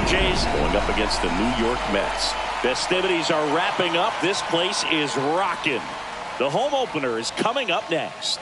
Jays going up against the New York Mets. Festivities are wrapping up. This place is rocking. The home opener is coming up next.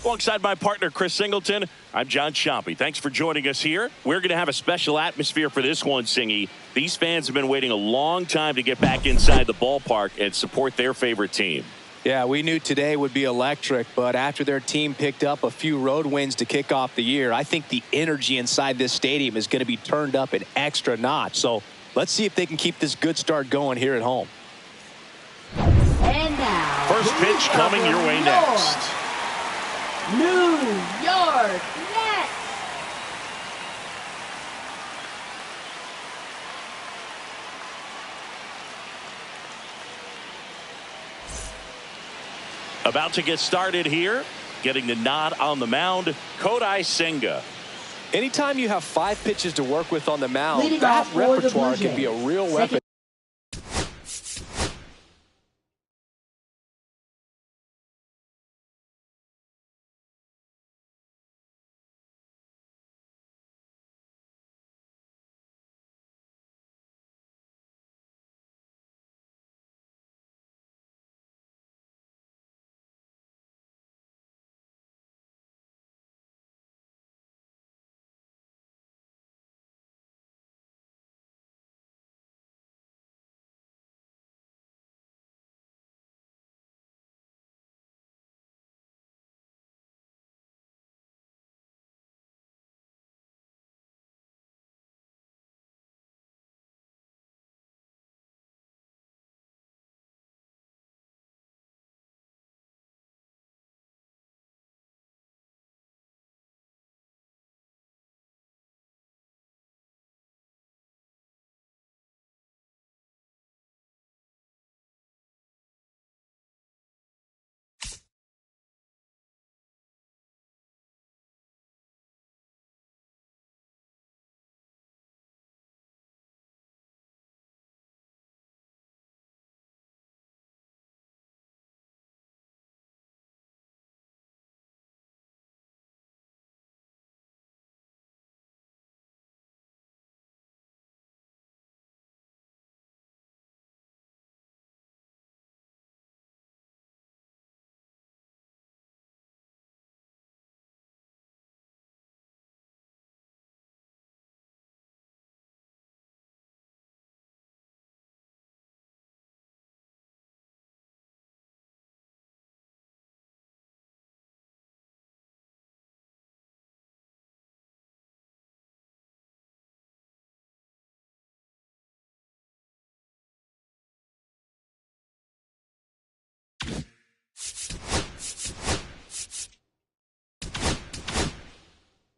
Alongside my partner, Chris Singleton, I'm John Ciampi. Thanks for joining us here. We're going to have a special atmosphere for this one, Singy. These fans have been waiting a long time to get back inside the ballpark and support their favorite team. Yeah, we knew today would be electric, but after their team picked up a few road wins to kick off the year, I think the energy inside this stadium is going to be turned up an extra notch. So let's see if they can keep this good start going here at home. And now, first pitch coming your way next. New York Mets. About to get started here. Getting the nod on the mound, Kodai Senga. Anytime you have 5 pitches to work with on the mound, Leading that off for the repertoire Blue can be a Jays. real weapon.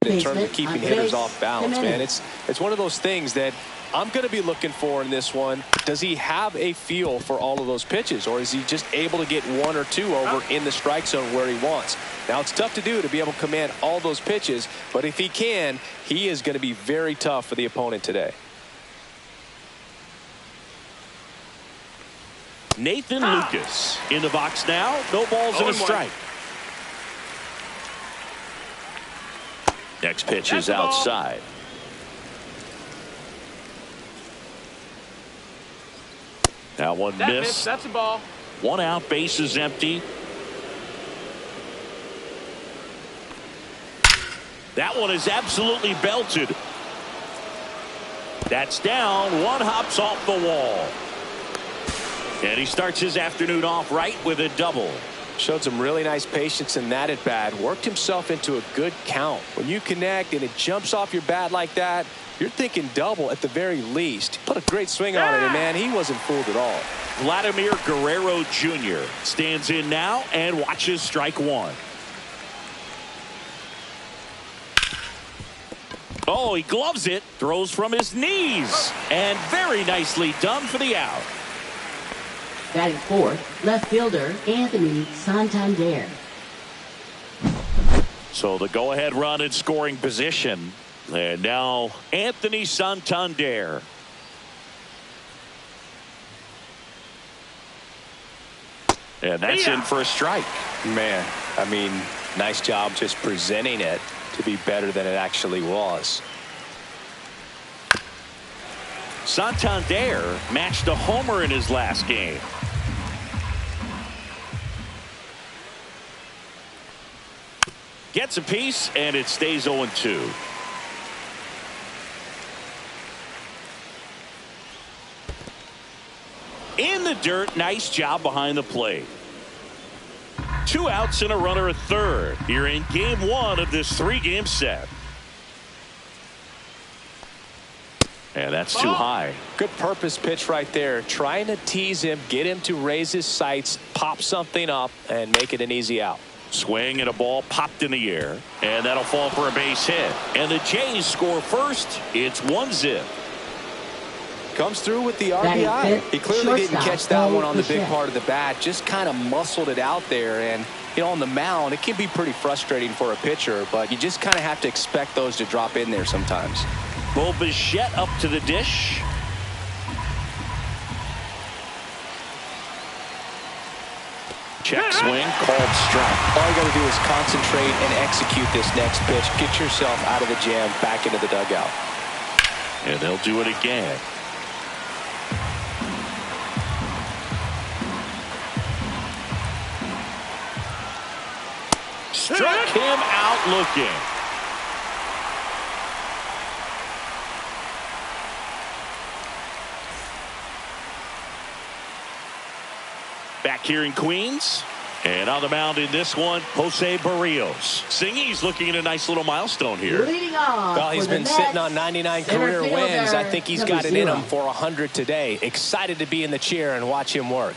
In terms of keeping hitters off balance, man, it's one of those things that I'm going to be looking for in this one. Does he have a feel for all of those pitches, or is he just able to get 1 or 2 over in the strike zone where he wants? Now, it's tough to do, to be able to command all those pitches, but if he can, he is going to be very tough for the opponent today. Nathan Lucas in the box now. No balls and a strike. Next pitch is outside. That one missed. That's a ball. 1 out, base is empty. That one is absolutely belted. That's down. 1 hops off the wall. And he starts his afternoon off right with a double. Showed some really nice patience in that at bat. Worked himself into a good count. When you connect and it jumps off your bat like that, you're thinking double at the very least. Put a great swing on it, and man, he wasn't fooled at all. Vladimir Guerrero Jr. stands in now and watches strike 1. Oh, he gloves it, throws from his knees, and very nicely done for the out. Batting fourth, left fielder Anthony Santander. So the go-ahead run in scoring position. And now Anthony Santander. And that's in for a strike. Man, I mean, nice job just presenting it to be better than it actually was. Santander matched a homer in his last game. Gets a piece, and it stays 0-2. In the dirt, nice job behind the plate. 2 outs and a runner at third. You're in game 1 of this 3-game set. And that's too high. Good purpose pitch right there. Trying to tease him, get him to raise his sights, pop something up, and make it an easy out. Swing and a ball popped in the air. And that'll fall for a base hit. And the Jays score first. It's 1-0. Comes through with the RBI. He clearly didn't catch that one on the big part of the bat. Just kind of muscled it out there. And, you know, on the mound, it can be pretty frustrating for a pitcher. But you just kind of have to expect those to drop in there sometimes. Bo Bichette up to the dish. Check swing, called strike. All you got to do is concentrate and execute this next pitch. Get yourself out of the jam, back into the dugout. And they'll do it again. Struck him out looking. Back here in Queens. And on the mound in this one, Jose Barrios. Singy's looking at a nice little milestone here. Leading off. Well, he's been sitting on 99 career wins. I think he's got it in him for 100 today. Excited to be in the chair and watch him work.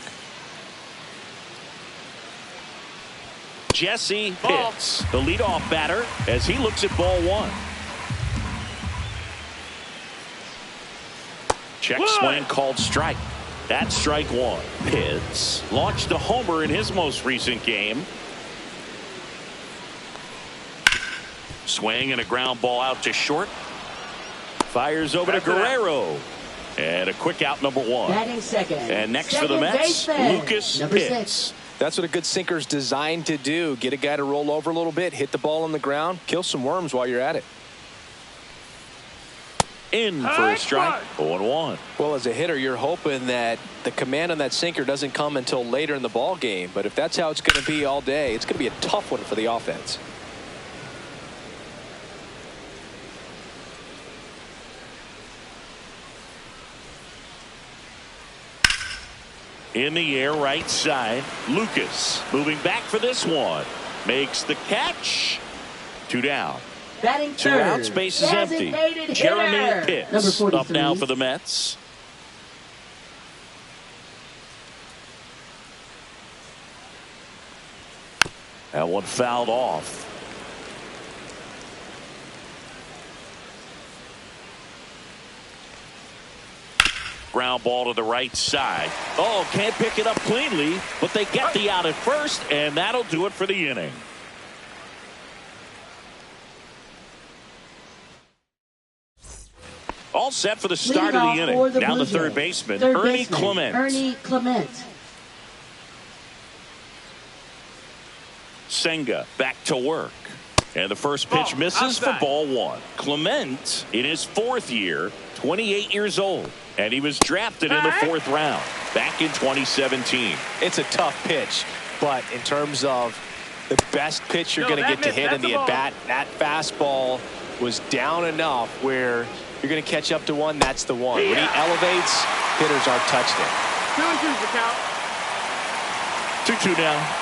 Jesse hits the leadoff batter as he looks at ball 1. Check swing, called strike. That's strike 1. Pitts launched a homer in his most recent game. Swing and a ground ball out to short. Fires over to Guerrero. And a quick out, number 1. Batting second. And next for the Mets, Lucas Pitts. That's what a good sinker's designed to do. Get a guy to roll over a little bit, hit the ball on the ground, kill some worms while you're at it. In for a strike. 0-1. Well, as a hitter, you're hoping that the command on that sinker doesn't come until later in the ball game. But if that's how it's going to be all day, it's going to be a tough one for the offense. In the air, right side. Lucas moving back for this one. Makes the catch. 2 down. Batting 2 third. outs, base is empty. Jeremy Pitts up now for the Mets. That one fouled off. Ground ball to the right side. Oh, can't pick it up cleanly, but they get the out at first, and that'll do it for the inning. All set for the start of the inning. Down the third baseman, Ernie Clement. Ernie Clement. Senga back to work. And the first pitch misses for ball 1. Clement in his 4th year, 28 years old. And he was drafted in the 4th round back in 2017. It's a tough pitch, but in terms of the best pitch you're going to get to hit in the at-bat, that fastball was down enough where you're going to catch up to one. That's the one. When he elevates, hitters aren't touching it. 2-2 the count. 2-2 now.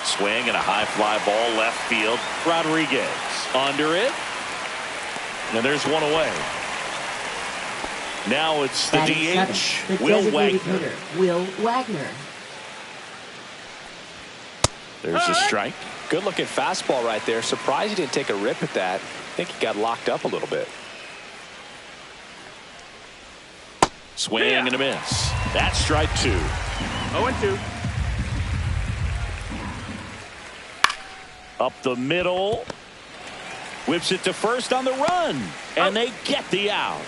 Swing and a high fly ball left field. Rodriguez under it. And there's one away. Now it's the DH, Will Wagner. Will Wagner. There's a strike. Good looking fastball right there. Surprised he didn't take a rip at that. I think he got locked up a little bit. Swing and a miss. That's strike 2. 0-2. Up the middle. Whips it to first on the run. And they get the out.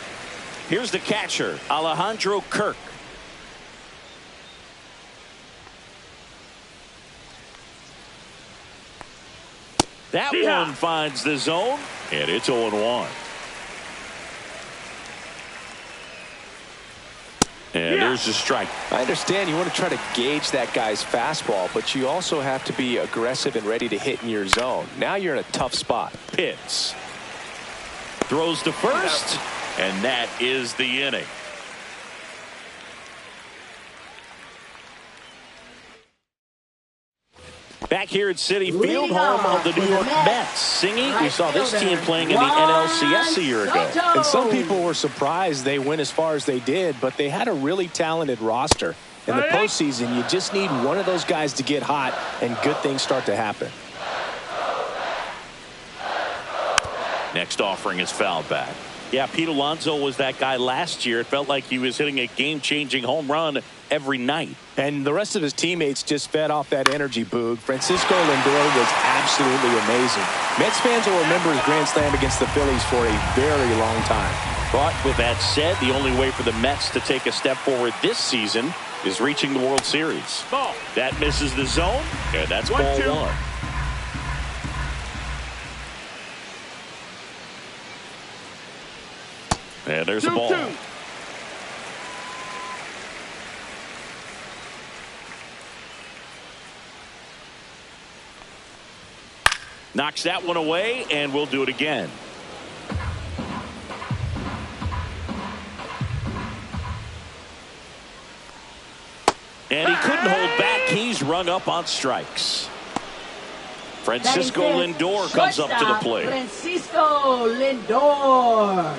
Here's the catcher, Alejandro Kirk. That one finds the zone, and it's 0-1. And there's the strike. I understand you want to try to gauge that guy's fastball, but you also have to be aggressive and ready to hit in your zone. Now you're in a tough spot. Pitts. Throws to first, and that is the inning. Back here at Citi Field, home of the New York Mets. Singy, we saw this team playing in the NLCS a year ago. And some people were surprised they went as far as they did, but they had a really talented roster. In the postseason, you just need one of those guys to get hot, and good things start to happen. Next offering is fouled back. Yeah, Pete Alonso was that guy last year. It felt like he was hitting a game-changing home run every night. And the rest of his teammates just fed off that energy, Boog. Francisco Lindor was absolutely amazing. Mets fans will remember his grand slam against the Phillies for a very long time. But with that said, the only way for the Mets to take a step forward this season is reaching the World Series. Ball. That misses the zone, and that's ball one. And there's the ball. Knocks that one away, and we'll do it again. And he couldn't hold back. He's rung up on strikes. Francisco Lindor comes up to the plate. Francisco Lindor.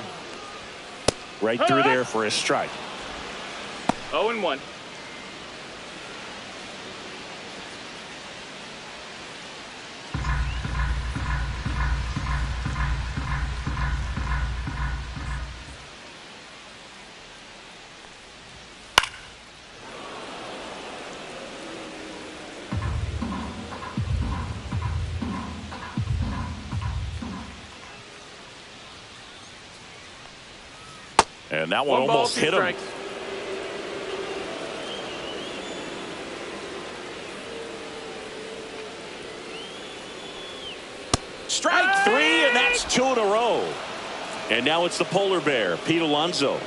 Right through there for a strike. 0-1. And that one almost hit him. Strike three, and that's two in a row. And now it's the polar bear, Pete Alonso.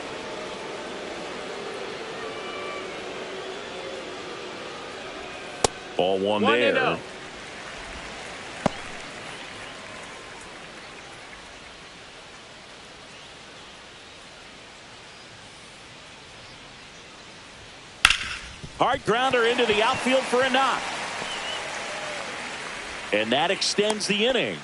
Ball one there. Hard grounder into the outfield for a knock. And that extends the inning.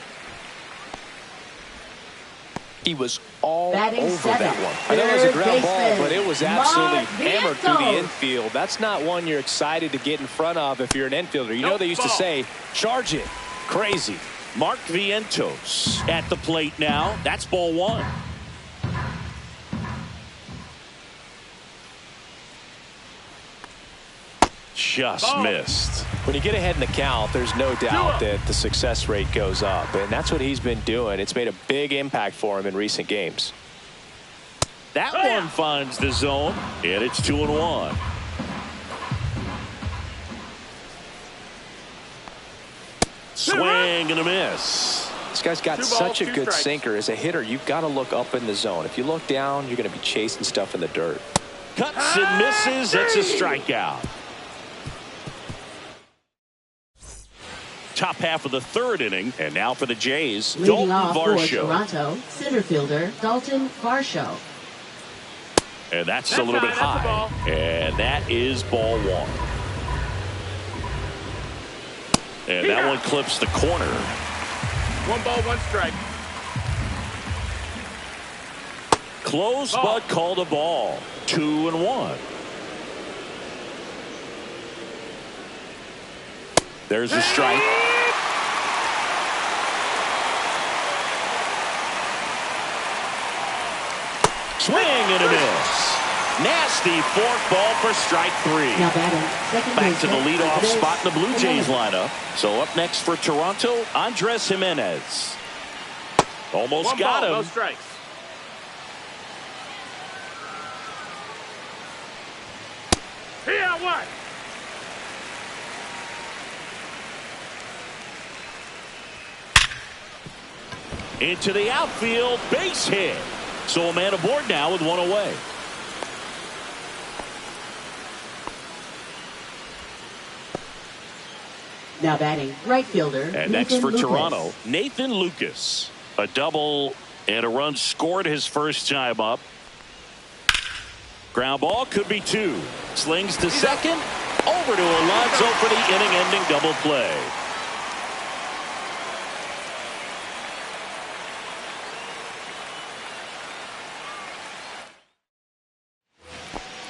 He was all Batting over seven. that one. I know it was a ground ball, Baseman, but it was absolutely Mark hammered through the Vientos. infield. That's not one you're excited to get in front of if you're an infielder. You know they used to say, charge it. Crazy. Mark Vientos at the plate now. That's ball one. Just missed. When you get ahead in the count, there's no doubt that the success rate goes up, and that's what he's been doing. It's made a big impact for him in recent games. That one finds the zone, and it's 2-1. Swing and a miss. This guy's got such a good sinker. As a hitter, you've got to look up in the zone. If you look down, you're going to be chasing stuff in the dirt. Cuts and misses. It's a strikeout. Top half of the third inning, and now for the Jays, Leading Dalton off for Varsho. Toronto, center fielder Dalton Varsho. And that's a little bit high. And that is ball one. And that one clips the corner. 1 ball, 1 strike. Close, but called a ball. 2-1. There's a strike. Swing and a miss. Nasty fork ball for strike 3. Now batting, second Back to the baseman, leadoff Andres spot in the Blue Jays Jimenez. lineup. So up next for Toronto, Andres Jimenez. Almost One got ball, no him. strikes. Here, what? Into the outfield, base hit. So a man aboard now with one away. Now batting, right fielder. And next Nathan for Lucas. Toronto, Nathan Lucas. A double and a run scored his first time up. Ground ball could be 2. Slings to second. Over to Alonso for the inning-ending double play.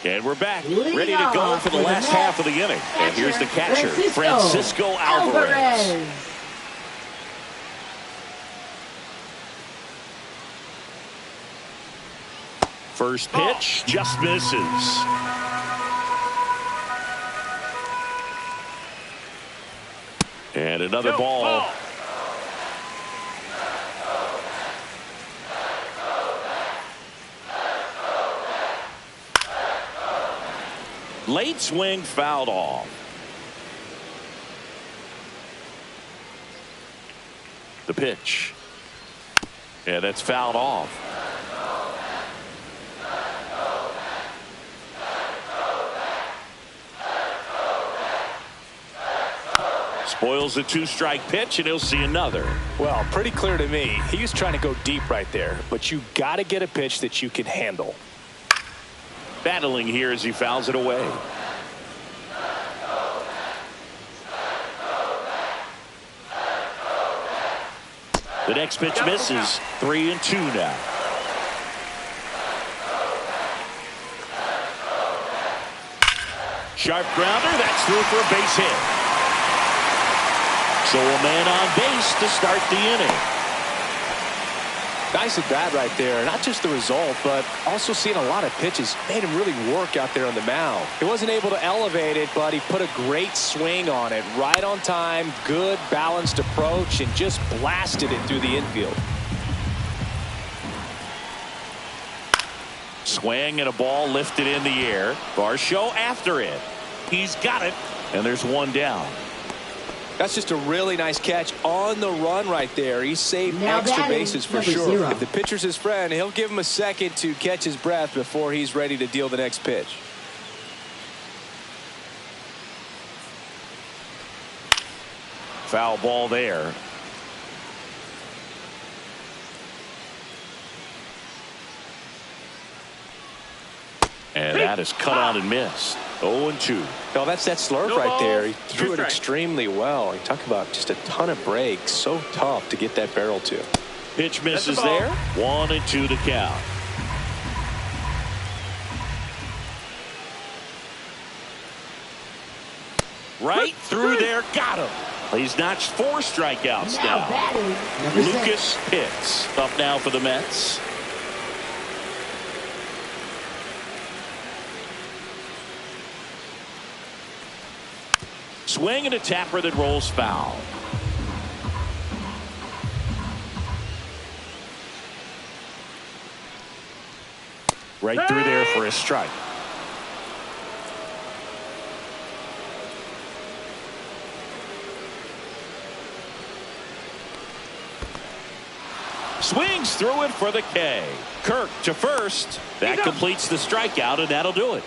And we're back, ready to go for the last half of the inning. And here's the catcher, Francisco Alvarez. First pitch just misses. And another ball. Late swing fouled off. The pitch. And that's fouled off. Spoils the 2-strike pitch, and he'll see another. Well, pretty clear to me. He was trying to go deep right there, but you got to get a pitch that you can handle. Battling here as he fouls it away. The next pitch misses. 3-2 now. Sharp grounder. That's through for a base hit. So a man on base to start the inning. Nice at bat right there. Not just the result, but also seeing a lot of pitches. Made him really work out there on the mound. He wasn't able to elevate it, but he put a great swing on it. Right on time, good balanced approach, and just blasted it through the infield. Swing and a ball lifted in the air. Varsho after it. He's got it, and there's one down. That's just a really nice catch on the run right there. He saved Now extra batting, bases for number sure. 0. If the pitcher's his friend, he'll give him a second to catch his breath before he's ready to deal the next pitch. Foul ball there. And that is cut on and missed. 0-2. No, that's that slurve No right balls, there. He 2 threw it strikes. extremely well. You talk about just a ton of breaks. So tough to get that barrel to. Pitch misses That's the ball. there. 1-2 to count. Right through there. Got him. He's notched 4 strikeouts Now now. batting, number 6. Lucas Pitts up now for the Mets. Swing and a tapper that rolls foul. Right through there for a strike. Swings through it for the K. Kirk to first. That completes the strikeout, and that'll do it.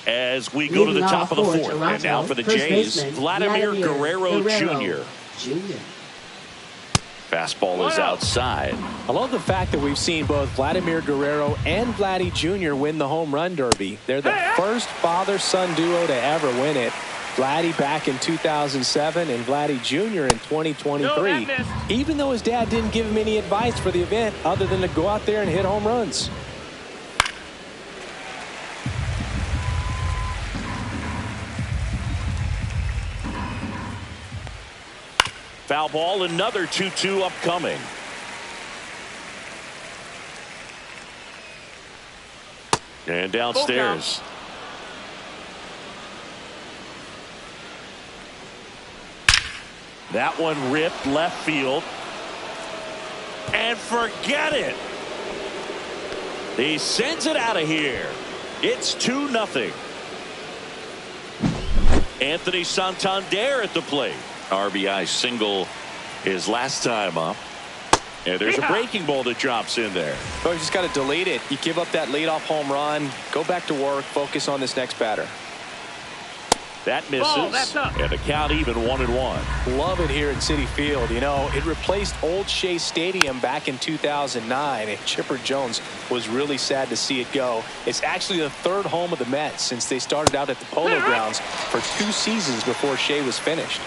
As we go to the Leading top off of the for fourth. Toronto, And now for the first Jays, baseman, Vladimir Guerrero Jr. Jr. Fastball is outside. I love the fact that we've seen both Vladimir Guerrero and Vladdy Jr. win the home run derby. They're the first father-son duo to ever win it. Vladdy back in 2007 and Vladdy Jr. in 2023. No, that missed. Even though his dad didn't give him any advice for the event other than to go out there and hit home runs. Foul ball, another 2-2 upcoming. And downstairs. That one ripped left field. And forget it. He sends it out of here. It's 2-0. Anthony Santander at the plate. RBI single his last time up. And there's a breaking ball that drops in there. Well, you just got to delete it. You give up that leadoff home run. Go back to work. Focus on this next batter. That misses. And the count even 1-1. Love it here at Citi Field. You know, it replaced Old Shea Stadium back in 2009. And Chipper Jones was really sad to see it go. It's actually the third home of the Mets since they started out at the Polo Grounds for 2 seasons before Shea was finished.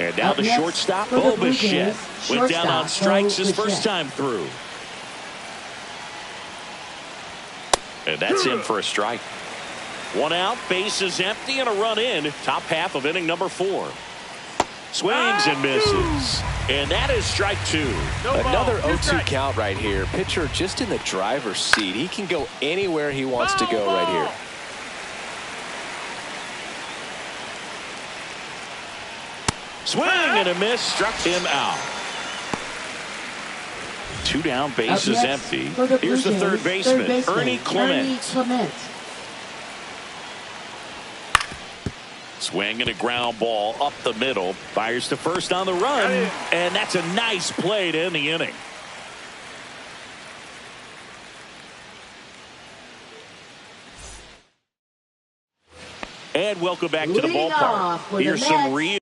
And now the shortstop, Bo Bichette, went down on strikes his first time through. And that's in for a strike. 1 out, base is empty, and a run in. Top half of inning number 4. Swings and misses. And that is strike 2. Another 0-2 count right here. Pitcher just in the driver's seat. He can go anywhere he wants to go right here. Swing and a miss, struck him out. 2 down, base is empty. Here's the third baseman, Ernie Clement. Swing and a ground ball up the middle. Fires to first on the run. And that's a nice play to end the inning. And welcome back to the ballpark. Here's some real.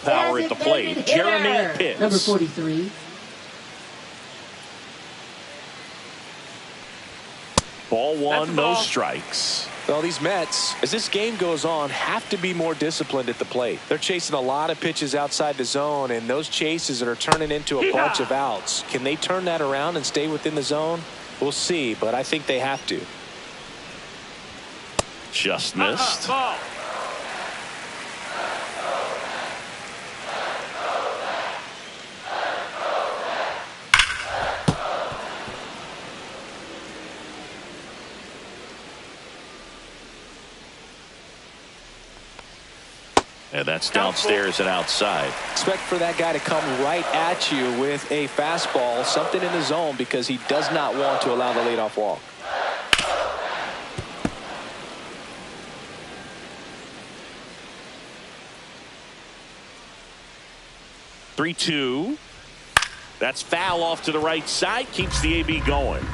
Power at the plate. Jeremy Pitts. Number 43. Ball 1, no strikes. Well, these Mets, as this game goes on, have to be more disciplined at the plate. They're chasing a lot of pitches outside the zone, and those chases that are turning into a bunch of outs. Can they turn that around and stay within the zone? We'll see, but I think they have to. Just missed. And that's downstairs and outside. Expect for that guy to come right at you with a fastball, something in the zone, because he does not want to allow the leadoff walk. Three, 2. That's foul off to the right side. Keeps the AB going.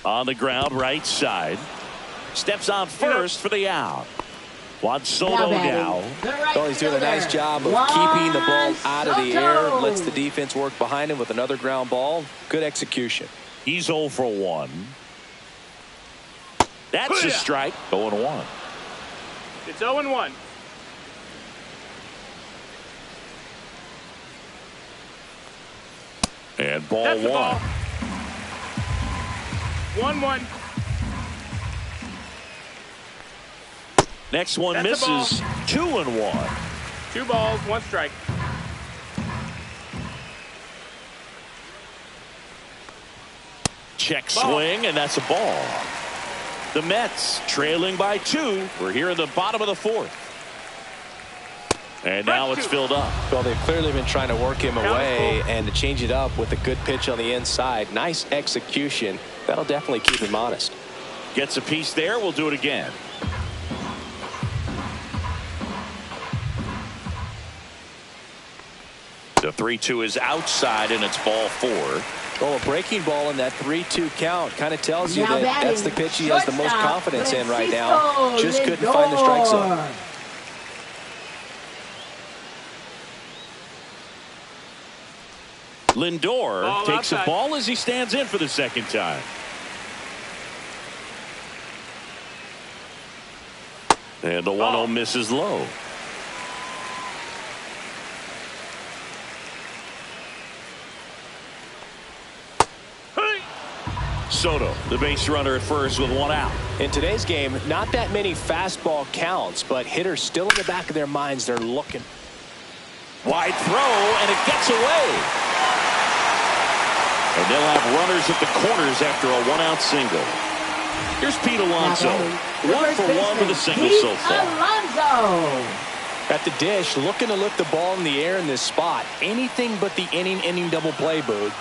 On the ground, right side. Steps on first for the out. Juan Soto now. Well, he's doing a nice job of keeping the ball out of the air. Lets the defense work behind him with another ground ball. Good execution. He's 0 for 1. That's a strike. 0-1. It's 0-1. And ball 1. 1-1. Next one misses. 2-1. 2 balls, 1 strike. Check swing, and that's a ball. The Mets trailing by 2. We're here in the bottom of the 4th. And now it's filled up. Well, they've clearly been trying to work him away, and to change it up with a good pitch on the inside. Nice execution. That'll definitely keep him honest. Gets a piece there. We'll do it again. The 3-2 is outside, and it's ball 4. Well, a breaking ball in that 3-2 count kind of tells you that that's the pitch he has the most confidence in right now. Just couldn't find the strike zone. Lindor takes a ball as he stands in for the second time. And the 1-0 misses low. Soto, the base runner at first with 1 out. In today's game, not that many fastball counts, but hitters still in the back of their minds, they're looking. Wide throw, and it gets away. And they'll have runners at the corners after a 1-out single. Here's Pete Alonso. 1 for 1 with a single so far. Alonso. At the dish, looking to lift the ball in the air in this spot. Anything but the inning double play, Boog.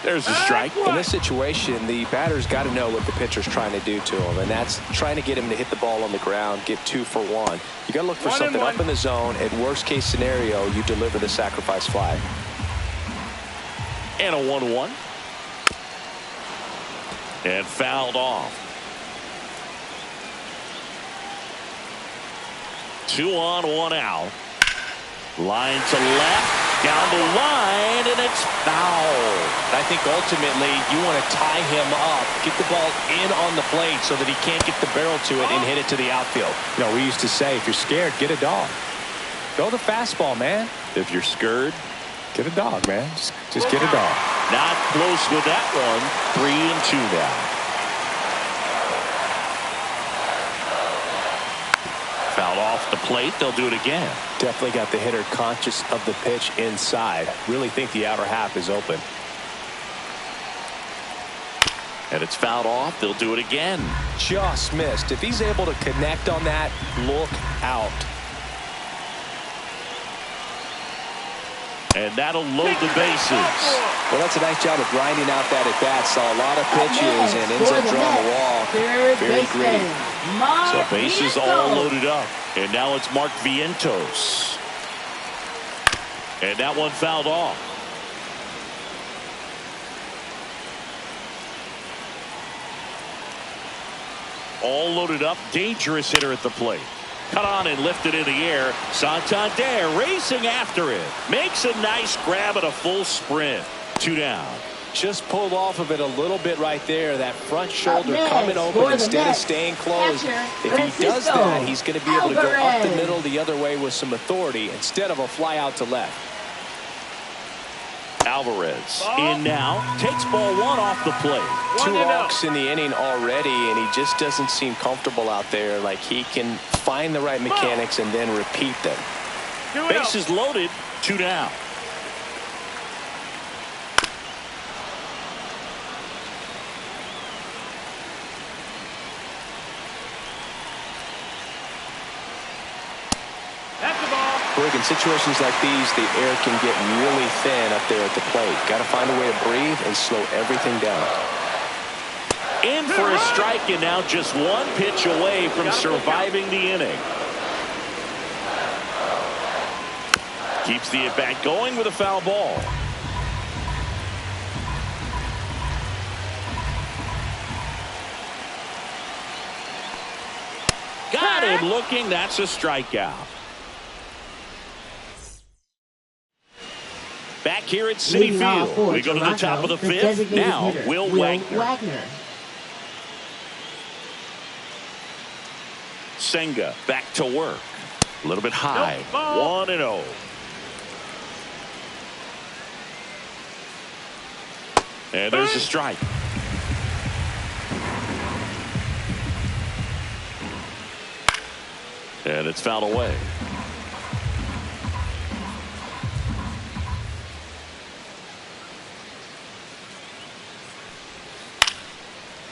There's a strike. In this situation, the batter's got to know what the pitcher's trying to do to him, and that's trying to get him to hit the ball on the ground, get 2 for 1. You got to look for something up in the zone. At worst case scenario, you deliver the sacrifice fly. And a 1-1. And fouled off. 2 on, 1 out. Line to left. Down the line, and it's foul. I think ultimately you want to tie him up, get the ball in on the plate so that he can't get the barrel to it and hit it to the outfield. You know, we used to say, if you're scared, get a dog. Go the fastball, man. If you're scared, get a dog, man. Just get a dog. Not close with that one. 3-2 now. Fouled off the plate. They'll do it again. Definitely got the hitter conscious of the pitch inside. Really think the outer half is open. And it's fouled off. They'll do it again. Just missed. If he's able to connect on that, look out. And that'll load the bases. Well, that's a nice job of grinding out that at bat. Saw a lot of pitches and ends up drawing the wall. Very gritty. So bases all loaded up. And now it's Mark Vientos. And that one fouled off. All loaded up. Dangerous hitter at the plate. Cut on and lifted in the air. Santander racing after it. Makes a nice grab at a full sprint. 2 down. Just pulled off of it a little bit right there. That front shoulder coming open instead of staying closed. If he does that, he's going to be able to go up the middle the other way with some authority instead of a fly out to left. Alvarez in now. Takes ball 1 off the plate. 2 walks in the inning already, and he just doesn't seem comfortable out there. Like he can find the right mechanics and then repeat them. Bases loaded. 2 down. In situations like these, the air can get really thin up there at the plate. Got to find a way to breathe and slow everything down. In for a strike, and now just 1 pitch away from surviving the inning. Keeps the at-bat going with a foul ball. Got him looking. That's a strikeout. Back here at Citi Field, we go to the top of the 5th. Now, Will Wagner. Senga back to work. A little bit high. 1-0. And there's a strike. And it's fouled away.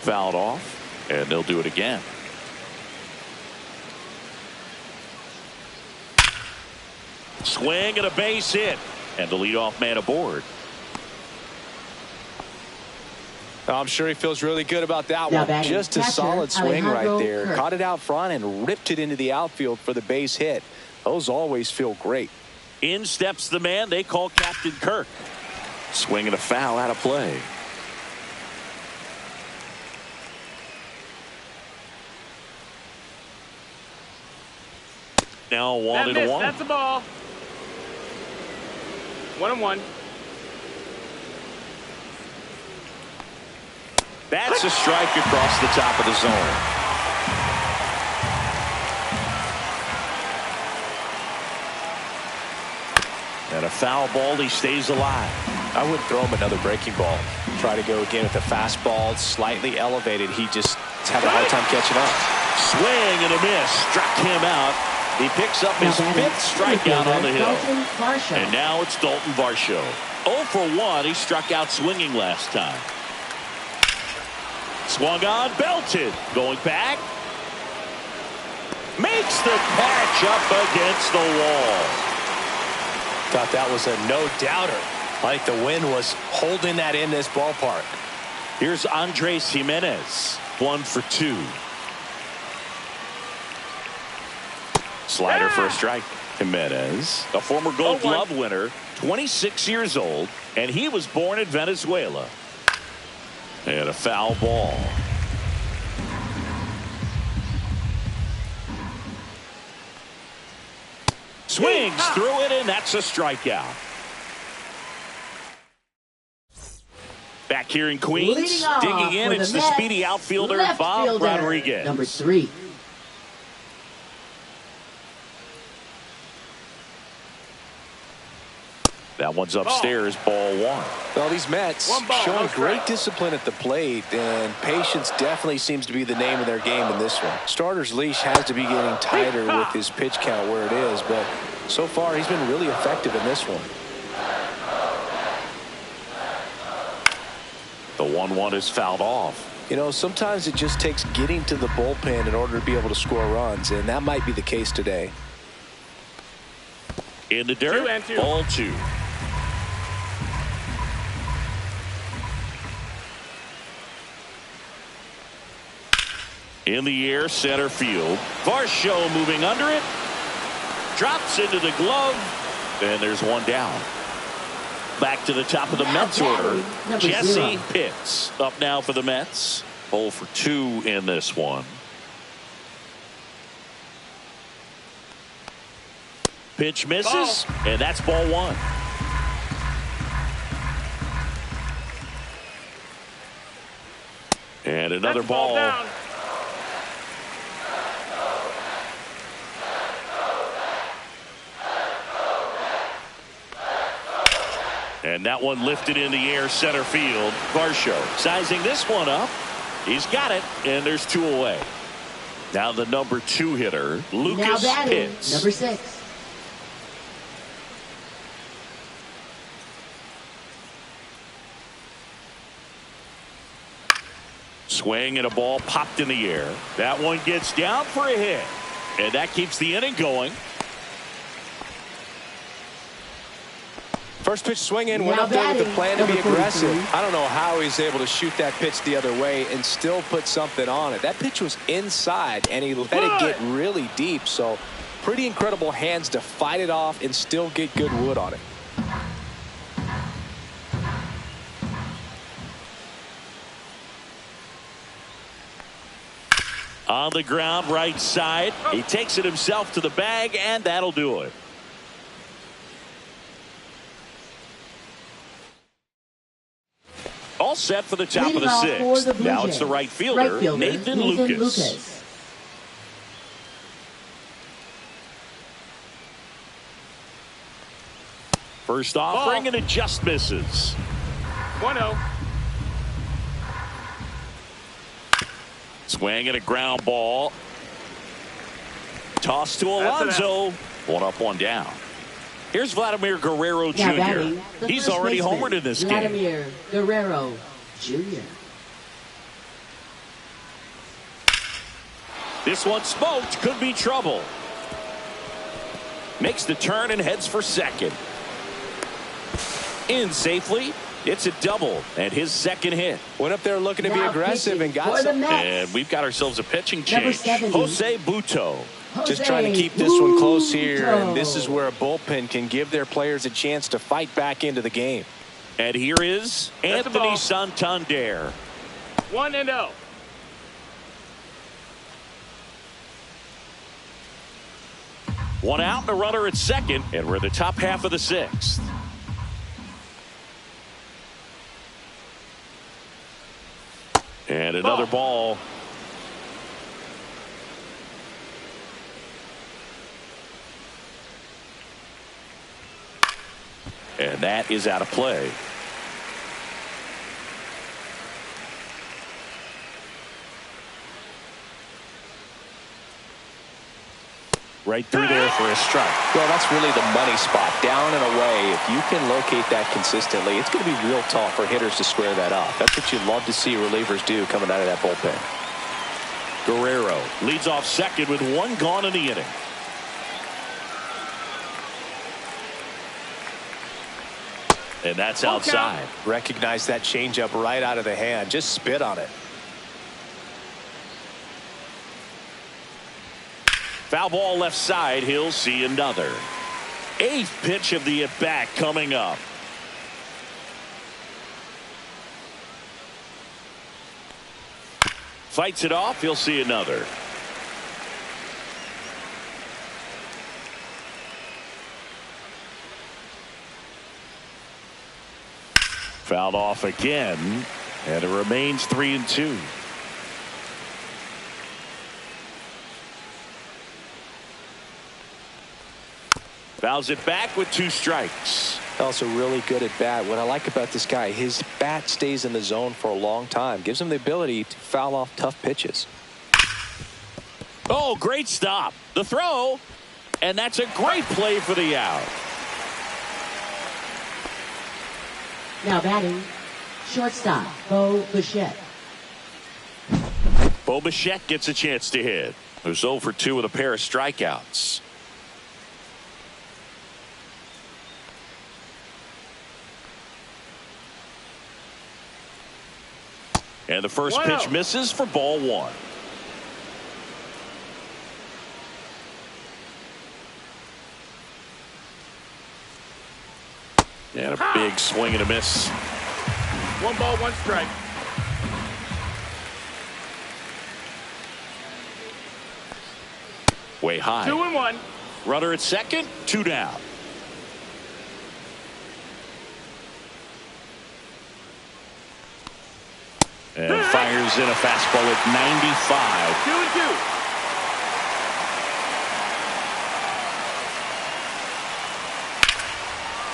Fouled off, and they'll do it again. Swing and a base hit. And the leadoff man aboard. I'm sure he feels really good about that Now one. batting, Just a catcher, solid swing Alejandro right there. Kirk. Caught it out front and ripped it into the outfield for the base hit. Those always feel great. In steps the man they call Captain Kirk. Swing and a foul out of play. Now 1-1. That's a ball. 1-1. That's a strike across the top of the zone. And a foul ball. He stays alive. I wouldn't throw him another breaking ball. Try to go again with the fastball, slightly elevated. He just had a hard time catching up. Swing and a miss. Struck him out. He picks up his fifth strikeout on the hill. And now it's Dalton Varsho. 0 for 1. He struck out swinging last time. Swung on, belted. Going back. Makes the catch up against the wall. Thought that was a no-doubter. Like the wind was holding that in this ballpark. Here's Andres Jimenez. 1 for 2. Slider for a strike. Jimenez, a former Gold Glove winner, 26 years old, and he was born in Venezuela. And a foul ball. Swings through it, and that's a strikeout. Back here in Queens, digging in, it's the speedy outfielder, Bob Rodriguez. Number 3. That one's upstairs, ball 1. Well, these Mets showing great discipline at the plate, and patience definitely seems to be the name of their game in this one. Starter's leash has to be getting tighter with his pitch count where it is, but so far he's been really effective in this one. The 1-1 is fouled off. You know, sometimes it just takes getting to the bullpen in order to be able to score runs, and that might be the case today. In the dirt, 2-2. ball 2. In the air, center field. Varsho moving under it. Drops into the glove. And there's one down. Back to the top of the Mets order. Jesse Pitts up now for the Mets. 0 for 2 in this one. Pitch misses, and that's ball 1. And another ball. Down. And that one lifted in the air, center field. Varsho sizing this one up. He's got it, and there's 2 away. Now the number 2 hitter, Lucas Pitts. Number 6. Swing and a ball popped in the air. That one gets down for a hit. And that keeps the inning going. First pitch swing in, went up there with the plan to be aggressive. I don't know how he's able to shoot that pitch the other way and still put something on it. That pitch was inside, and he let it get really deep. So pretty incredible hands to fight it off and still get good wood on it. On the ground, right side. He takes it himself to the bag, and that'll do it. All set for the top of the 6th. Now it's the right fielder, Nathan Lucas. First offering, and it just misses. 1-0. Swing and a ground ball. Toss to Alonso. 1 up, 1 down. Here's Vladimir Guerrero Jr. He's already homered in this game. Vladimir Guerrero Jr. This one smoked. Could be trouble. Makes the turn and heads for second. In safely. It's a double and his second hit. Went up there looking to be aggressive and got some. And we've got ourselves a pitching change. Jose Butto. Just trying to keep this one close here, and this is where a bullpen can give their players a chance to fight back into the game. And here is Anthony Santander. 1-0. One out and a runner at second, and we're in the top half of the sixth. And another ball. And that is out of play. Right through there for a strike. Well, that's really the money spot. Down and away. If you can locate that consistently, it's going to be real tough for hitters to square that up. That's what you love to see relievers do coming out of that bullpen. Guerrero leads off second with one gone in the inning. And that's outside. Recognize that changeup right out of the hand. Just spit on it. Foul ball left side. He'll see another. Eighth pitch of the at-bat coming up. Fights it off. He'll see another. Fouled off again, and it remains 3-2. Fouls it back with 2 strikes. Also really good at bat. What I like about this guy, his bat stays in the zone for a long time. Gives him the ability to foul off tough pitches. Oh, great stop. The throw, and that's a great play for the out. Now batting, shortstop, Bo Bichette. Bo Bichette gets a chance to hit. Who's 0 for 2 with a pair of strikeouts. And the first pitch misses for ball 1. And a big swing and a miss. 1 ball, 1 strike. Way high. 2-1. Runner at second, 2 down. And fires in a fastball at 95.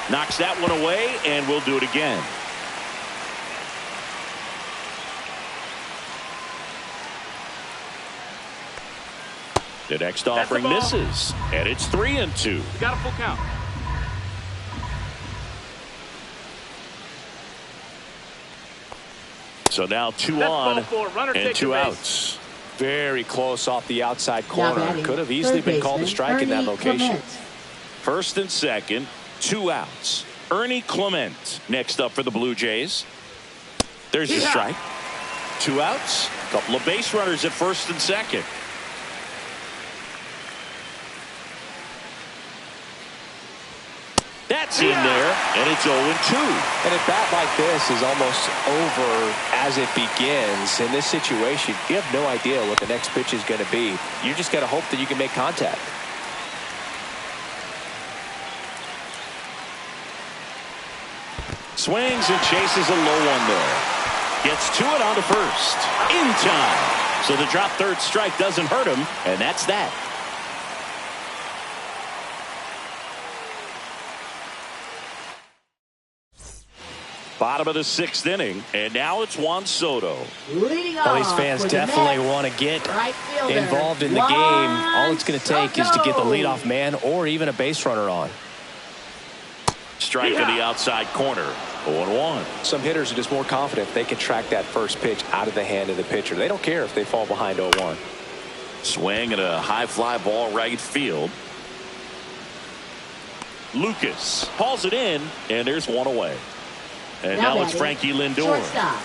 2-2. Knocks that one away, and we'll do it again. The next offering misses, and it's 3-2. You got a full count. So now 2 on and 2 outs. Very close off the outside corner. Could have easily been called a strike in that location. First and second, 2 outs. Ernie Clement next up for the Blue Jays. There's a strike. 2 outs. Couple of base runners at first and second. That's in there, and it's 0-2. And a bat like this is almost over as it begins. In this situation, you have no idea what the next pitch is going to be. You just got to hope that you can make contact. Swings and chases a low one there. Gets to it on to first. In time. So the drop third strike doesn't hurt him, and that's that. Bottom of the 6th inning, and now it's Juan Soto. Well, these fans definitely want to get involved in the game. All it's going to take is to get the leadoff man or even a base runner on. Strike in the outside corner. 0-1. Some hitters are just more confident if they can track that first pitch out of the hand of the pitcher. They don't care if they fall behind 0-1. Swing and a high fly ball right field. Lucas hauls it in, and there's one away. And now it's Frankie Lindor.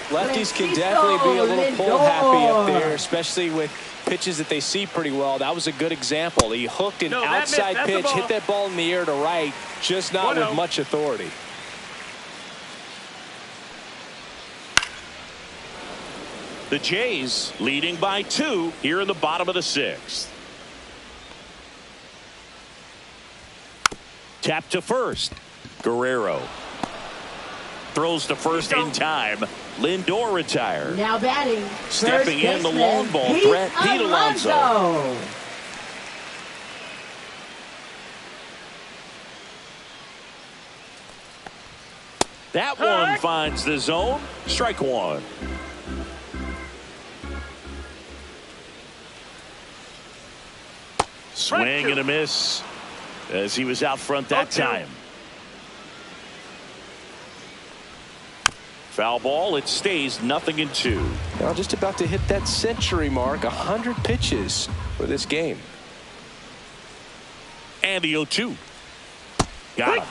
Lefties can definitely be a little pull happy up there, especially with pitches that they see pretty well. That was a good example. He hooked an outside pitch, hit that ball in the air to right, just not with much authority. The Jays leading by 2 here in the bottom of the 6th. Tap to first. Guerrero throws to first in time. Lindor retired. Now batting. Stepping in the long ball threat, Pete Alonso. That one finds the zone. Strike one. Swing and a miss as he was out front that time. Foul ball. It stays 0-2. Now just about to hit that century mark. 100 pitches for this game. And the 0-2. Got him.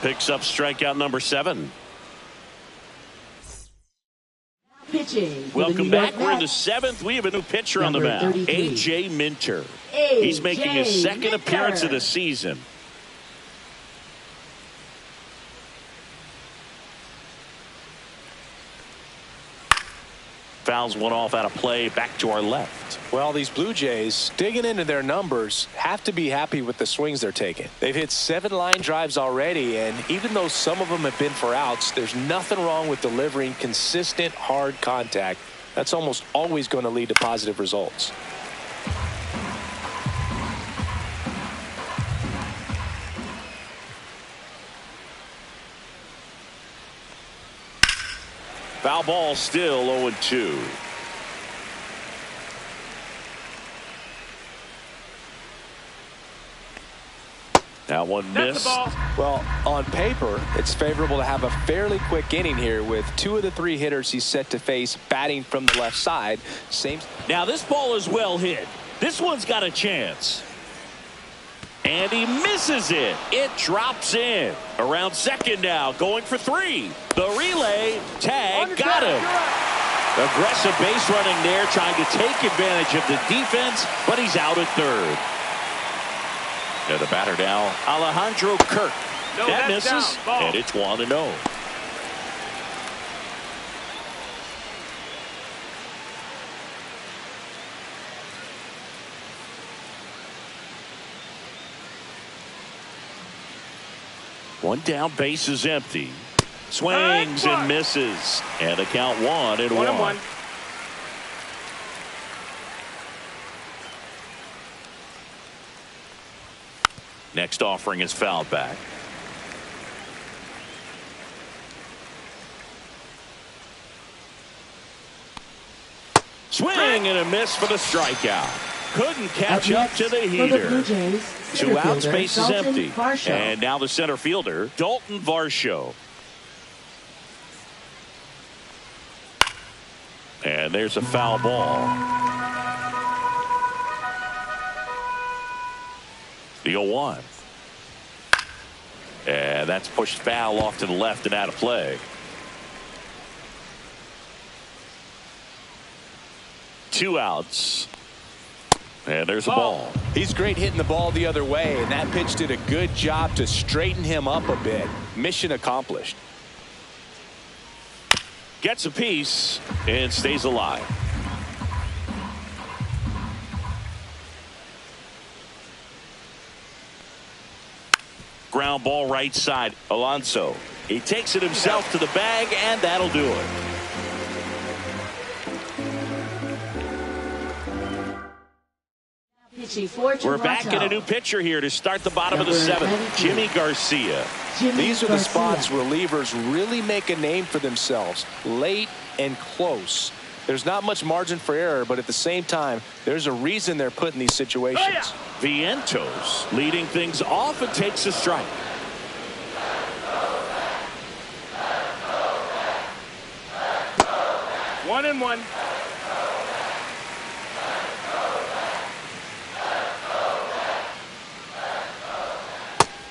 Picks up strikeout number 7. Pitching. Welcome back. We're in the 7th. We have a new pitcher on the mound. A.J. Minter. He's making his second appearance of the season. Fouls one off out of play. Back to our left. Well, these Blue Jays, digging into their numbers, have to be happy with the swings they're taking. They've hit 7 line drives already, and even though some of them have been for outs, there's nothing wrong with delivering consistent, hard contact. That's almost always going to lead to positive results. Foul ball, still 0-2. That one missed. Well, on paper, it's favorable to have a fairly quick inning here with 2 of the 3 hitters he's set to face batting from the left side. Now this ball is well hit. This one's got a chance. And he misses it. It drops in. Around second now, going for 3. The relay, tag, got him. Aggressive base running there, trying to take advantage of the defense, but he's out at third. Now the batter now, Alejandro Kirk. That misses, and it's 1-0. One down, base is empty. Swings and misses. And a count 1-1. Next offering is fouled back. Swing and a miss for the strikeout. Couldn't catch up to the heater. 2 outs, base is empty. And now the center fielder, Dalton Varsho. And there's a foul ball. The 0-1. And that's pushed foul off to the left and out of play. 2 outs. And there's a ball. He's great hitting the ball the other way, and that pitch did a good job to straighten him up a bit. Mission accomplished. Gets a piece and stays alive. Ground ball right side. Alonso. He takes it himself to the bag, and that'll do it. We're back in a new pitcher here to start the bottom of the 7th. Jimmy Garcia. These are the spots relievers really make a name for themselves. Late and close. There's not much margin for error, but at the same time, there's a reason they're put in these situations. Vientos leading things off and takes a strike. One and one.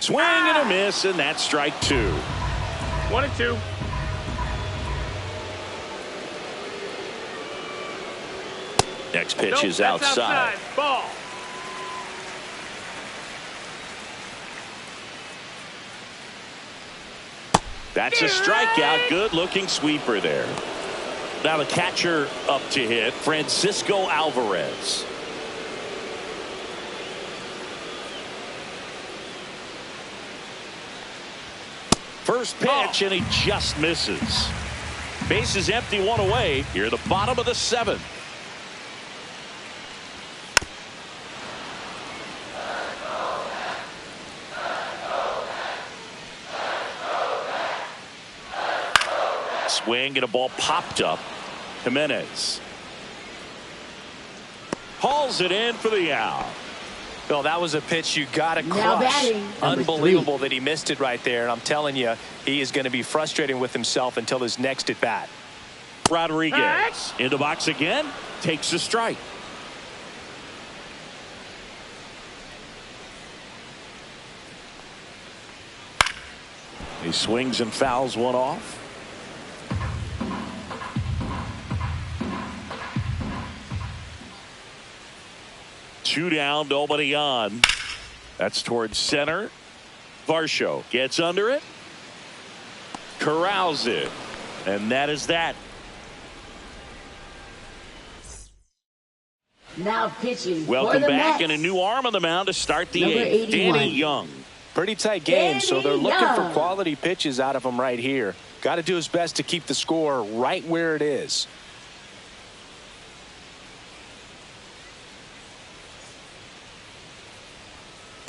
Swing and a miss, and that's strike 2. 1-2. Next pitch Nope, is that's outside. Ball. That's a strikeout. Good looking sweeper there. Now the catcher up to hit, Francisco Alvarez. First pitch, and he just misses. Base is empty, one away. Here at the bottom of the 7th. Swing and a ball popped up. Jimenez hauls it in for the out. Well, that was a pitch you got to Now crush. batting, Unbelievable 3. that he missed it right there. And I'm telling you, he is going to be frustrated with himself until his next at bat. Rodriguez in the box again, takes a strike. He swings and fouls one off. Two down, nobody on. That's towards center. Varsho gets under it, corrals it, and that is that. Now pitching Welcome for the back, Mets. and a new arm on the mound to start the Number 8th. 81. Danny Young. Pretty tight game, so they're Danny looking for Young. quality pitches out of him right here. Got to do his best to keep the score right where it is.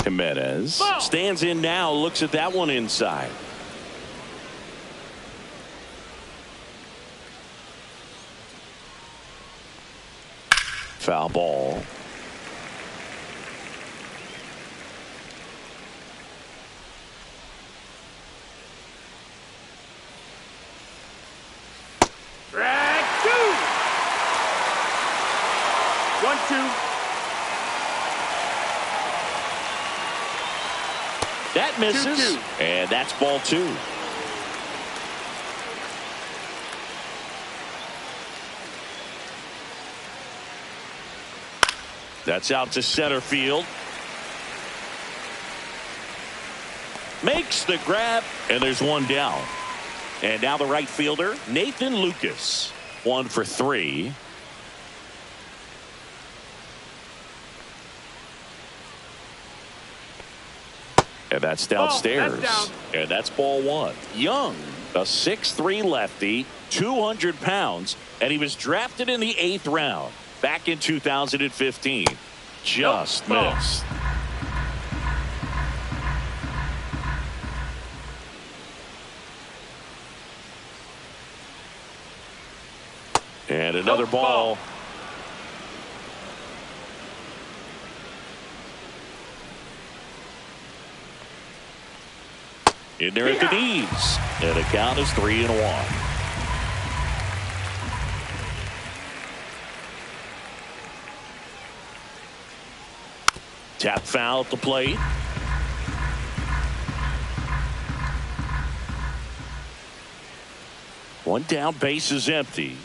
Jimenez stands in now, looks at that one inside. Foul ball. Strike 2. 1-2. That misses, 2-2. and that's ball 2. That's out to center field. Makes the grab, and there's one down. And now the right fielder, Nathan Lucas. 1 for 3. And that's downstairs. That's down. And that's ball 1. Young, a 6'3 lefty, 200 pounds, and he was drafted in the 8th round back in 2015. Just Ball. missed. And another ball. In there at the knees. And the count is 3-1. Tap foul at the plate. One down, base is empty.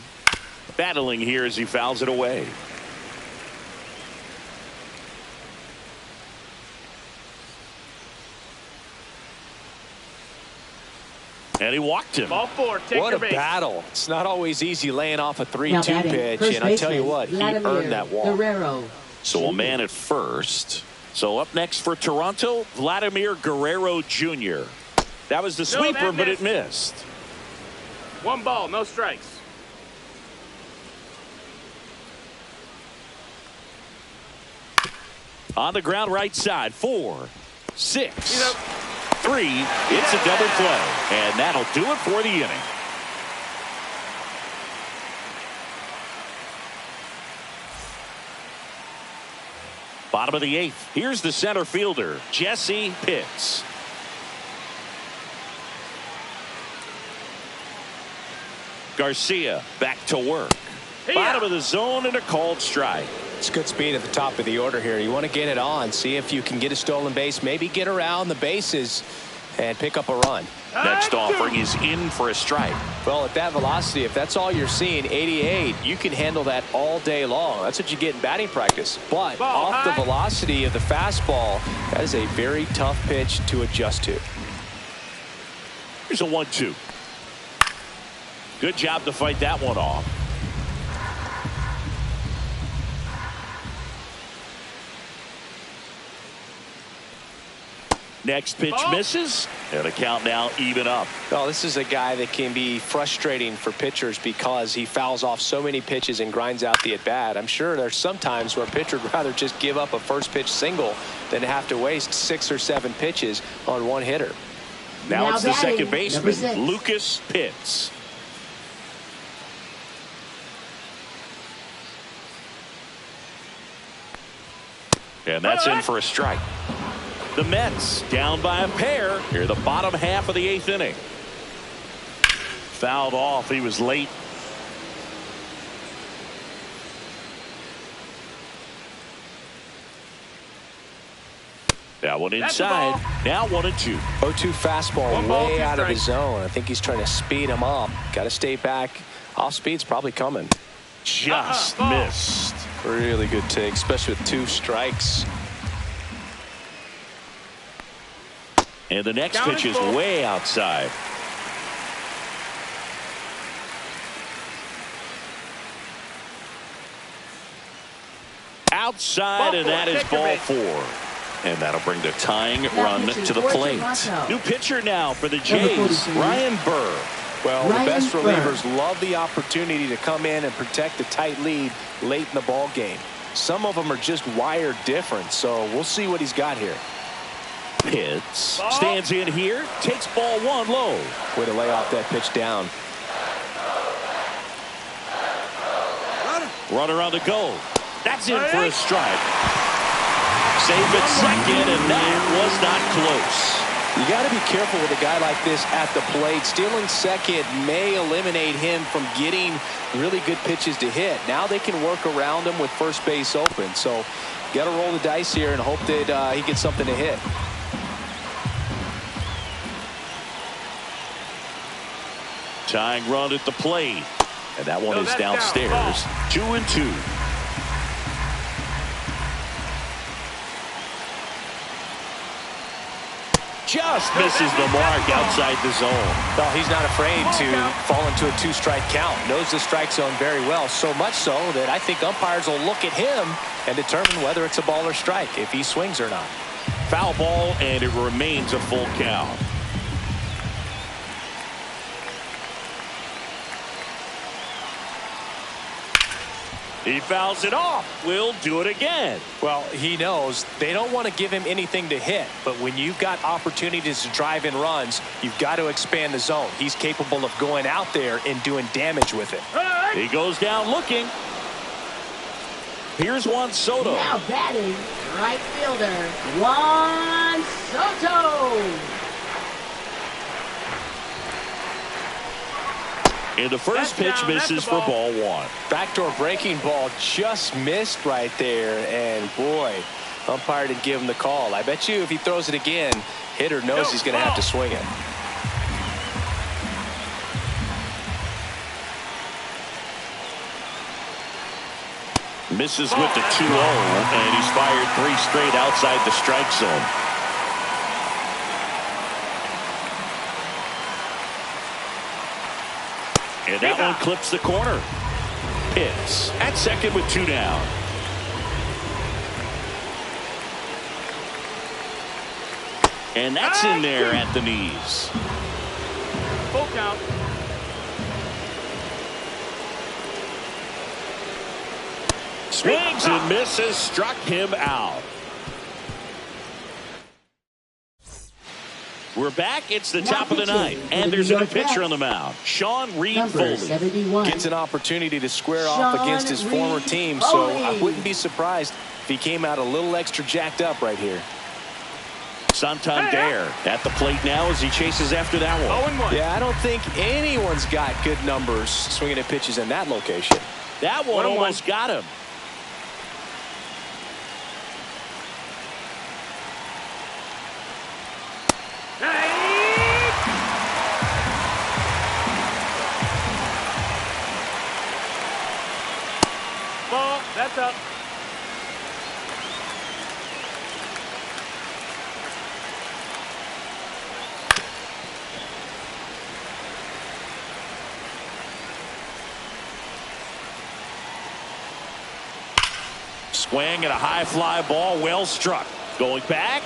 Battling here as he fouls it away. And he walked him. Ball 4. Take What your a base. battle. It's not always easy laying off a Now 3-2 batting, pitch, first and I tell you baseman, what, he Vladimir earned that walk. Guerrero. So a man at first. So up next for Toronto, Vladimir Guerrero Jr. That was the sweeper, that but it missed. missed. 1 ball, no strikes. On the ground right side, 4, 6, He's up. 3. It's a double play. And that'll do it for the inning. Bottom of the 8th. Here's the center fielder, Jesse Pitts. Garcia back to work. Bottom of the zone and a called strike. It's good speed at the top of the order here. You want to get it on, see if you can get a stolen base, maybe get around the bases and pick up a run. Next offering is in for a strike. Well, at that velocity, if that's all you're seeing, 88, you can handle that all day long. That's what you get in batting practice. But off the velocity of the fastball, that is a very tough pitch to adjust to. Here's a 1-2. Good job to fight that one off. Next pitch misses, and a count now even up. Well, this is a guy that can be frustrating for pitchers because he fouls off so many pitches and grinds out the at-bat. I'm sure there's some times where a pitcher would rather just give up a first pitch single than have to waste 6 or 7 pitches on one hitter. Now it's the batting, second baseman, 6. Lucas Pitts. And that's in for a strike. The Mets down by a pair here the bottom half of the 8th inning. Fouled off. He was late. That one inside. Now 1-2. 0-2 fastball way out of the zone. I think he's trying to speed him up. Got to stay back. Off speed's probably coming. Just missed. Really good take, especially with 2 strikes. And the next pitch is way outside. Outside, and that is ball 4. And that'll bring the tying run to the plate. New pitcher now for the Jays, Ryan Burr. Well, the best relievers love the opportunity to come in and protect a tight lead late in the ball game. Some of them are just wired different, so we'll see what he's got here. Pitts stands in here, takes ball 1 low. Way to lay off that pitch down. Runner on the go. That's in for a strike. Save at second, and that was not close. You got to be careful with a guy like this at the plate. Stealing second may eliminate him from getting really good pitches to hit. Now they can work around him with first base open. So got to roll the dice here and hope that he gets something to hit. Tying run at the plate. And that one is downstairs. 2-2. Just misses the mark outside the zone. Well, he's not afraid to fall into a 2-strike count. Knows the strike zone very well. So much so that I think umpires will look at him and determine whether it's a ball or strike, if he swings or not. Foul ball, and it remains a full count. He fouls it off. We'll do it again. Well, he knows they don't want to give him anything to hit, but when you've got opportunities to drive in runs, you've got to expand the zone. He's capable of going out there and doing damage with it. He goes down looking. Here's Juan Soto. Now batting, right fielder, Juan Soto. And the first pitch misses for ball 1. Backdoor breaking ball just missed right there, and boy, umpire didn't give him the call. I bet you if he throws it again, hitter knows he's going to have to swing it. Misses with the 2-0, and he's fired 3 straight outside the strike zone. And that one clips the corner. Pitts at second with 2 down. And that's in there at the knees. Full count. Swings and misses, struck him out. We're back. It's the top of the ninth, and there's a new pitcher on the mound. Sean Reed-Foley gets an opportunity to square off against his former team, so I wouldn't be surprised if he came out a little extra jacked up right here. Santander at the plate now as he chases after that one. Yeah, I don't think anyone's got good numbers swinging at pitches in that location. That one almost got him. That's up. Swing and a high fly ball, well struck. Going back.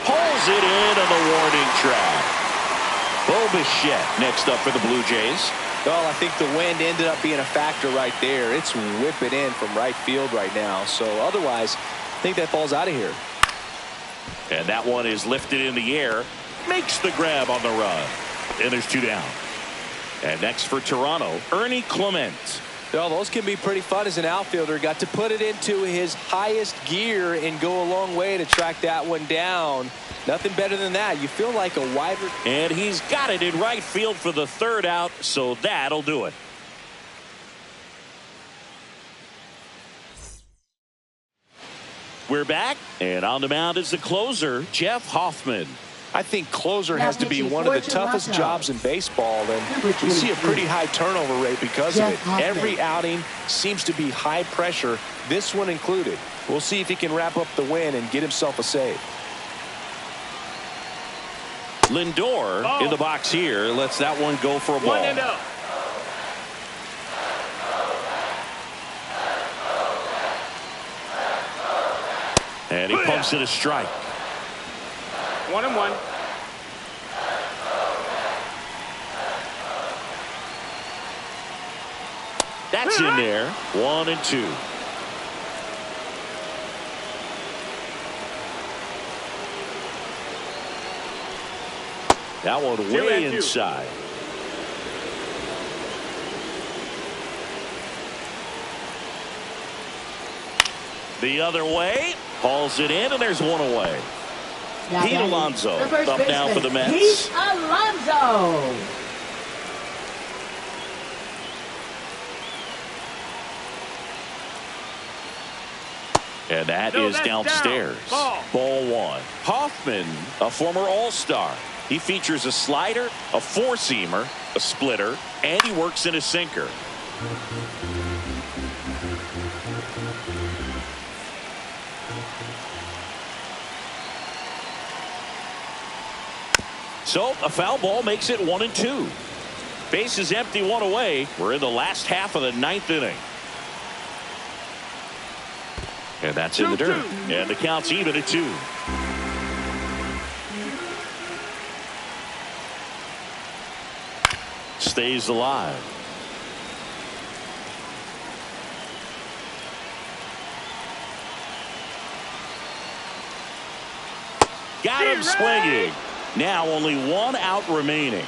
Pulls it in on the warning track. Bo Bichette next up for the Blue Jays. Well, I think the wind ended up being a factor right there. It's whipping in from right field right now. So otherwise, I think that ball's out of here. And that one is lifted in the air. Makes the grab on the run. And there's 2 down. And next for Toronto, Ernie Clement. Well, those can be pretty fun as an outfielder. Got to put it into his highest gear and go a long way to track that one down. Nothing better than that. You feel like a wide. And he's got it in right field for the 3rd out, so that'll do it. We're back, and on the mound is the closer, Jeff Hoffman. I think closer has to be one of the toughest jobs in baseball, and we see a pretty high turnover rate because of it. Every outing seems to be high pressure, this one included. We'll see if he can wrap up the win and get himself a save. Lindor in the box here lets that one go for a ball. 1-0. And he pumps it a strike. 1-1. That's in there. 1-2. That one way inside. The other way. Hauls it in, and there's one away. Pete Alonso up now for the Mets. Pete Alonso. And that is downstairs. Ball 1. Hoffman, a former All-Star. He features a slider, a four-seamer, a splitter, and he works in a sinker. So a foul ball makes it 1-2. Base is empty, one away. We're in the last half of the 9th inning. And that's in the dirt. And the count's even at 2. Stays alive. Got him swinging. Now only 1 out remaining.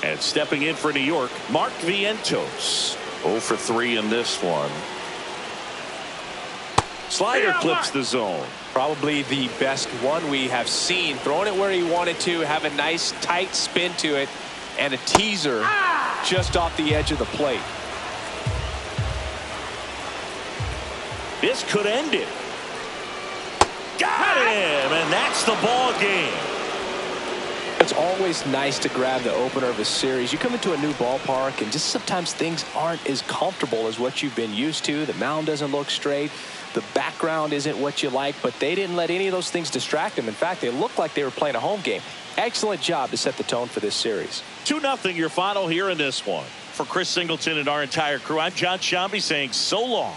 And stepping in for New York, Mark Vientos. 0 for 3 in this one. Slider clips the zone. Probably the best one we have seen. Throwing it where he wanted to, have a nice tight spin to it, and a teaser just off the edge of the plate. This could end it. Got him, and that's the ball game. It's always nice to grab the opener of a series. You come into a new ballpark, and just sometimes things aren't as comfortable as what you've been used to. The mound doesn't look straight. The background isn't what you like, but they didn't let any of those things distract them. In fact, they looked like they were playing a home game. Excellent job to set the tone for this series. 2-0 your final here in this one. For Chris Singleton and our entire crew, I'm John Sciambi saying so long.